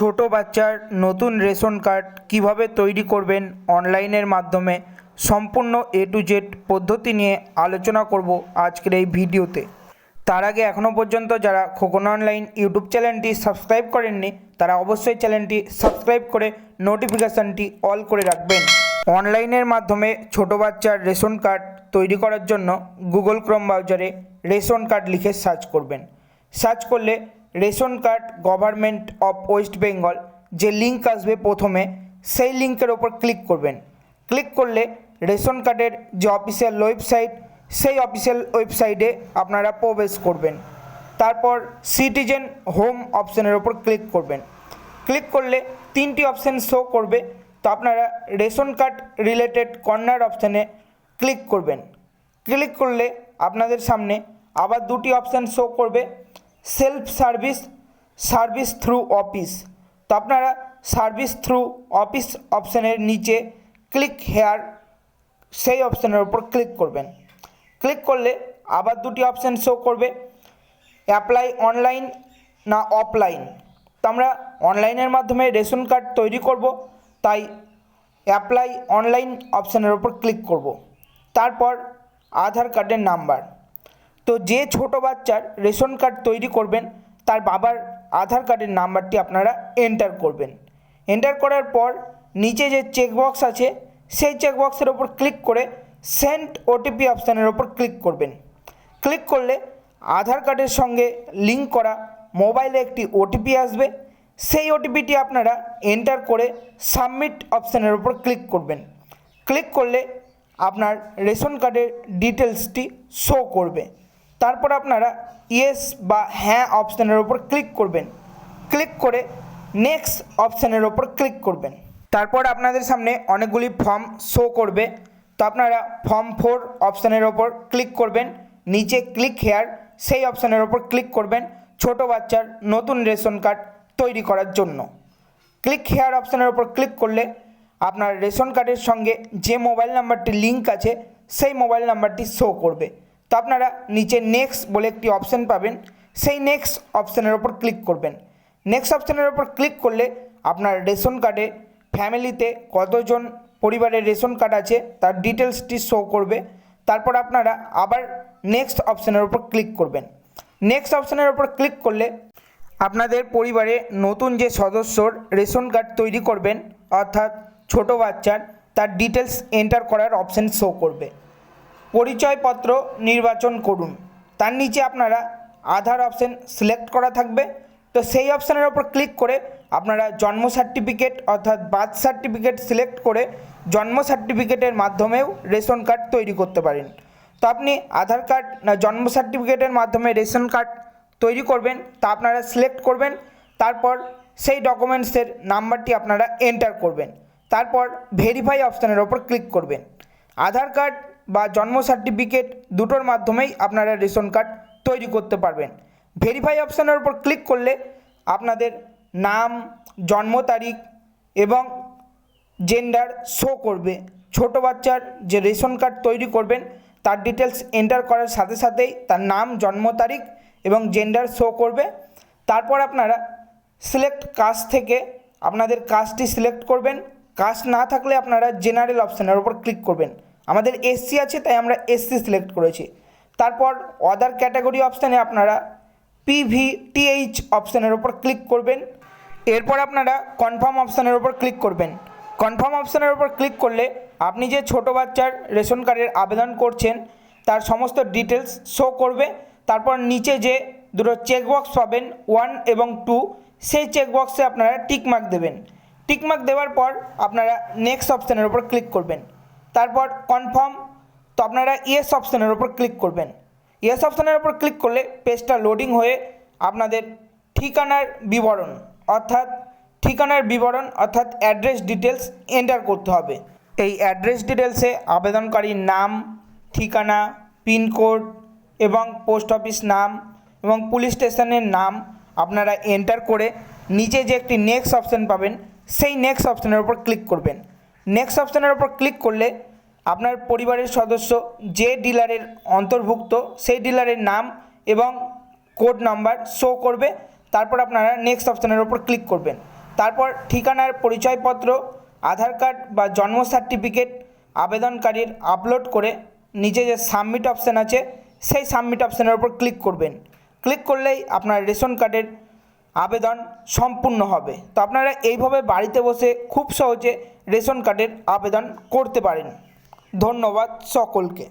ছোট বাচ্চার নতুন রেশন কার্ড কিভাবে তৈরি করবেন অনলাইনের মাধ্যমে সম্পূর্ণ এ টু জেড পদ্ধতি নিয়ে আলোচনা করব আজকের এই ভিডিওতে। তার আগে এখনও পর্যন্ত যারা খোকন অনলাইন ইউটিউব চ্যানেলটি সাবস্ক্রাইব করেননি তারা অবশ্যই চ্যানেলটি সাবস্ক্রাইব করে নোটিফিকেশানটি অল করে রাখবেন। অনলাইনের মাধ্যমে ছোট বাচ্চার রেশন কার্ড তৈরি করার জন্য গুগল ক্রোম ব্রাউজারে রেশন কার্ড লিখে সার্চ করবেন। সার্চ করলে ration card government of West Bengal যে লিঙ্ক আসবে প্রথমে সেই লিঙ্কের ওপর ক্লিক করবেন। ক্লিক করলে রেশন কার্ডের যে অফিসিয়াল ওয়েবসাইট সেই অফিসিয়াল ওয়েবসাইটে আপনারা প্রবেশ করবেন। তারপর সিটিজেন হোম অপশানের ওপর ক্লিক করবেন। ক্লিক করলে তিনটি অপশান শো করবে, তো আপনারা রেশন কার্ড রিলেটেড কর্নার অপশানে ক্লিক করবেন। ক্লিক করলে আপনাদের সামনে আবার দুটি অপশান শো করবে, self service, service through office. তো আপনারা সার্ভিস থ্রু অফিস অপশানের নিচে ক্লিক হেয়ার সেই অপশানের উপর ক্লিক করবেন। ক্লিক করলে আবার দুটি অপশান শো করবে, অ্যাপ্লাই অনলাইন না অফলাইন। তো আমরা অনলাইনের মাধ্যমে রেশন কার্ড তৈরি করব, তাই অ্যাপ্লাই অনলাইন অপশানের উপর ক্লিক করব। তারপর আধার কার্ডের নাম্বার, তো যে ছোট বাচ্চার রেশন কার্ড তৈরি করবেন তার বাবার আধার কার্ডের নাম্বারটি আপনারা এন্টার করবেন। এন্টার করার পর নিচে যে চেকবক্স আছে সেই চেকবক্সের ওপর ক্লিক করে সেন্ড ওটিপি অপশানের ওপর ক্লিক করবেন। ক্লিক করলে আধার কার্ডের সঙ্গে লিঙ্ক করা মোবাইলে একটি ওটিপি আসবে, সেই ওটিপিটি আপনারা এন্টার করে সাবমিট অপশানের ওপর ক্লিক করবেন। ক্লিক করলে আপনার রেশন কার্ডের ডিটেলসটি শো করবে। তারপর আপনারা ইয়েস বা হ্যাঁ অপশানের ওপর ক্লিক করবেন। ক্লিক করে নেক্সট অপশানের ওপর ক্লিক করবেন। তারপর আপনাদের সামনে অনেকগুলি ফর্ম শো করবে, তো আপনারা ফর্ম 4 অপশানের ওপর ক্লিক করবেন। নিচে ক্লিক হেয়ার সেই অপশানের ওপর ক্লিক করবেন ছোট বাচ্চার নতুন রেশন কার্ড তৈরি করার জন্য। ক্লিক হেয়ার অপশানের ওপর ক্লিক করলে আপনার রেশন কার্ডের সঙ্গে যে মোবাইল নাম্বারটি লিঙ্ক আছে সেই মোবাইল নাম্বারটি শো করবে। তো আপনারা নিচে নেক্সট বলে একটি অপশান পাবেন, সেই নেক্সট অপশানের ওপর ক্লিক করবেন। নেক্সট অপশানের ওপর ক্লিক করলে আপনার রেশন কার্ডে ফ্যামিলিতে কতজন পরিবারের রেশন কার্ড আছে তার ডিটেলসটি শো করবে। তারপর আপনারা আবার নেক্সট অপশানের ওপর ক্লিক করবেন। নেক্সট অপশানের ওপর ক্লিক করলে আপনাদের পরিবারে নতুন যে সদস্যর রেশন কার্ড তৈরি করবেন অর্থাৎ ছোট বাচ্চার, তার ডিটেলস এন্টার করার অপশান শো করবে। পরিচয়পত্র নির্বাচন করুন, তার নিচে আপনারা আধার অপশান সিলেক্ট করা থাকবে, তো সেই অপশানের ওপর ক্লিক করে আপনারা জন্ম সার্টিফিকেট অর্থাৎ বার্থ সার্টিফিকেট সিলেক্ট করে জন্ম সার্টিফিকেটের মাধ্যমেও রেশন কার্ড তৈরি করতে পারেন। তো আপনি আধার কার্ড না জন্ম সার্টিফিকেটের মাধ্যমে রেশন কার্ড তৈরি করবেন তা আপনারা সিলেক্ট করবেন। তারপর সেই ডকুমেন্টসের নাম্বারটি আপনারা এন্টার করবেন। তারপর ভেরিফাই অপশানের ওপর ক্লিক করবেন। আধার কার্ড বা জন্ম সার্টিফিকেট দুটোর মাধ্যমেই আপনারা রেশন কার্ড তৈরি করতে পারবেন। ভেরিফাই অপশানের উপর ক্লিক করলে আপনাদের নাম, জন্ম তারিখ এবং জেন্ডার শো করবে। ছোট বাচ্চার যে রেশন কার্ড তৈরি করবেন তার ডিটেলস এন্টার করার সাথে সাথেই তার নাম, জন্ম তারিখ এবং জেন্ডার শো করবে। তারপর আপনারা সিলেক্ট কাস্ট থেকে আপনাদের কাস্টটি সিলেক্ট করবেন। কাস্ট না থাকলে আপনারা জেনারেল অপশানের উপর ক্লিক করবেন। আমাদের এসসি আছে তাই আমরা এসসি সিলেক্ট করেছি। তারপর অদার ক্যাটাগরি অপশানে আপনারা PVTH অপশানের ওপর ক্লিক করবেন। এরপর আপনারা কনফার্ম অপশানের ওপর ক্লিক করবেন। কনফার্ম অপশানের ওপর ক্লিক করলে আপনি যে ছোট বাচ্চার রেশন কার্ডের আবেদন করছেন তার সমস্ত ডিটেলস শো করবে। তারপর নিচে যে দুটো চেকবক্স পাবেন 1 এবং 2, সেই চেকবক্সে আপনারা টিকমার্ক দেবেন। টিকমার্ক দেওয়ার পর আপনারা নেক্সট অপশানের ওপর ক্লিক করবেন। তারপর কনফার্ম, তো আপনারা ইয়েস অপশানের ওপর ক্লিক করবেন। ইয়েস অপশানের ওপর ক্লিক করলে পেজটা লোডিং হয়ে আপনাদের ঠিকানার বিবরণ অর্থাৎ অ্যাড্রেস ডিটেলস এন্টার করতে হবে। এই অ্যাড্রেস ডিটেলসে আবেদনকারীর নাম, ঠিকানা, পিনকোড এবং পোস্ট অফিস নাম এবং পুলিশ স্টেশনের নাম আপনারা এন্টার করে নিচে যে একটি নেক্সট অপশান পাবেন সেই নেক্সট অপশানের ওপর ক্লিক করবেন। নেক্সট অপশানের ওপর ক্লিক করলে আপনার পরিবারের সদস্য যে ডিলারের অন্তর্ভুক্ত সেই ডিলারের নাম এবং কোড নাম্বার শো করবে। তারপর আপনারা নেক্সট অপশানের ওপর ক্লিক করবেন। তারপর ঠিকানার পরিচয়পত্র, আধার কার্ড বা জন্ম সার্টিফিকেট আবেদনকারীর আপলোড করে নিচে যে সাবমিট অপশান আছে সেই সাবমিট অপশানের উপর ক্লিক করবেন। ক্লিক করলেই আপনার রেশন কার্ডের আবেদন সম্পূর্ণ হবে। তো আপনারা এইভাবে বাড়িতে বসে খুব সহজে রেশন কার্ডের আবেদন করতে পারেন। ধন্যবাদ সকলকে।